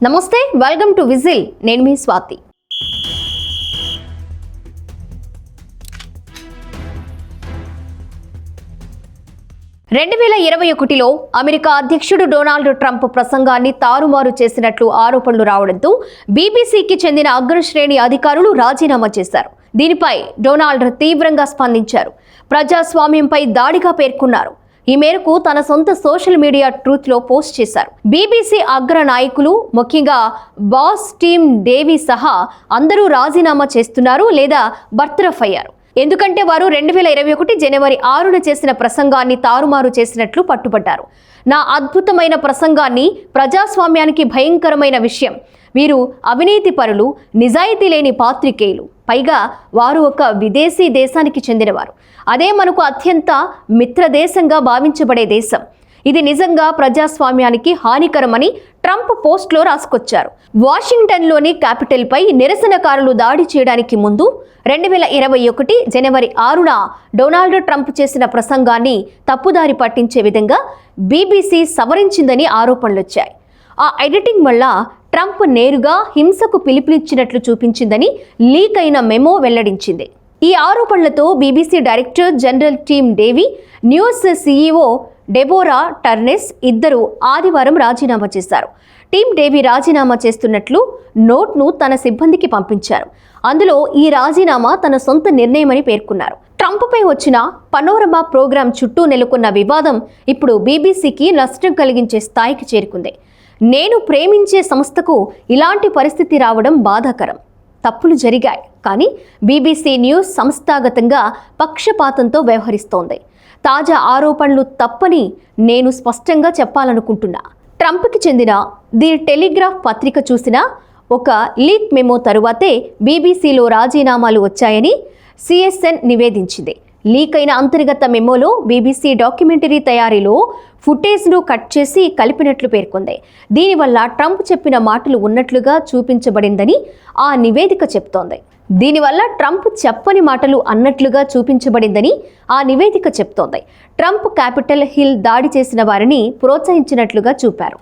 నమస్తే, welcome to whistle. నేను మీ Swathi. (2021) America అధ్యక్షుడు డొనాల్డ్ ట్రంప్ ప్రసంగాన్ని తారుమారు చేసినట్లు ఆరోపణలు రావడంతో బీబీసీకి చెందిన అగ్రశ్రేణి అధికారులు రాజీనామా చేశారు. దీనిపై డొనాల్డ్ తీవ్రంగా స్పందించారు. ప్రజాస్వామ్యంపై దాడిగా పేర్కొన్నారు. ఈ మేరకు తన సొంత సోషల్ మీడియా ట్రూత్లో పోస్ట్ చేశారు. బీబీసీ అగ్ర నాయకులు, ముఖ్యంగా బాస్ టీమ్ డేవీ సహా అందరూ రాజీనామా చేస్తున్నారు లేదా బర్తరఫ్ అయ్యారు. ఎందుకంటే వారు 2021 జనవరి 6న చేసిన ప్రసంగాన్ని తారుమారు చేసినట్లు పట్టుబట్టారు. నా అద్భుతమైన ప్రసంగాన్ని ప్రజాస్వామ్యానికి భయంకరమైన విషయం. వీరు అవినీతి పరులు, నిజాయితీ లేని పాత్రికేయులు. పైగా వారు ఒక విదేశీ దేశానికి చెందినవారు. అదే మనకు అత్యంత మిత్రదేశంగా భావించబడే దేశం. ఇది నిజంగా ప్రజాస్వామ్యానికి హానికరమని ట్రంప్ పోస్ట్లో రాసుకొచ్చారు. వాషింగ్టన్లోని క్యాపిటల్పై నిరసనకారులు దాడి చేయడానికి ముందు 2021 జనవరి 6న డొనాల్డ్ ట్రంప్ చేసిన ప్రసంగాన్ని తప్పుదారి పట్టించే విధంగా బీబీసీ సవరించిందని ఆరోపణలొచ్చాయి. ఆ ఎడిటింగ్ వల్ల ట్రంప్ నేరుగా హింసకు పిలుపునిచ్చినట్లు చూపించిందని లీక్ అయిన మెమో వెల్లడించింది. ఈ ఆరోపణలతో BBC director general team Davie, news CEO Deborah Turness ఇద్దరు ఆదివారం రాజీనామా చేశారు. టీమ్ డేవీ రాజీనామా చేస్తున్నట్లు నోట్ను తన సిబ్బందికి పంపించారు. అందులో ఈ రాజీనామా తన సొంత నిర్ణయమని పేర్కొన్నారు. ట్రంప్పై వచ్చిన పనోరమా ప్రోగ్రాం చుట్టూ నెలకొన్న వివాదం ఇప్పుడు బీబీసీకి నష్టం కలిగించే స్థాయికి చేరుకుంది. నేను ప్రేమించే సంస్థకు ఇలాంటి పరిస్థితి రావడం బాధాకరం. తప్పులు జరిగాయి, కానీ బీబీసీ న్యూస్ సంస్థాగతంగా పక్షపాతంతో వ్యవహరిస్తోంది. తాజా ఆరోపణలు తప్పని నేను స్పష్టంగా చెప్పాలనుకుంటున్నా. ట్రంప్కి చెందిన ది టెలిగ్రాఫ్ పత్రిక చూసిన ఒక లీక్ మెమో తరువాతే బీబీసీలో రాజీనామాలు వచ్చాయని సిఎస్ఎన్ నివేదించింది. లీక్ అయిన అంతర్గత మెమోలో బీబీసీ డాక్యుమెంటరీ తయారీలో ఫుటేజ్ను కట్ చేసి కలిపినట్లు పేర్కొంది. దీనివల్ల ట్రంప్ చెప్పిన మాటలు ఉన్నట్లుగా చూపించబడిందని ఆ నివేదిక చెప్తోంది. దీనివల్ల ట్రంప్ చెప్పని మాటలు అన్నట్లుగా చూపించబడిందని ఆ నివేదిక చెప్తోంది. ట్రంప్ క్యాపిటల్ హిల్ దాడి చేసిన వారిని ప్రోత్సహించినట్లుగా చూపారు.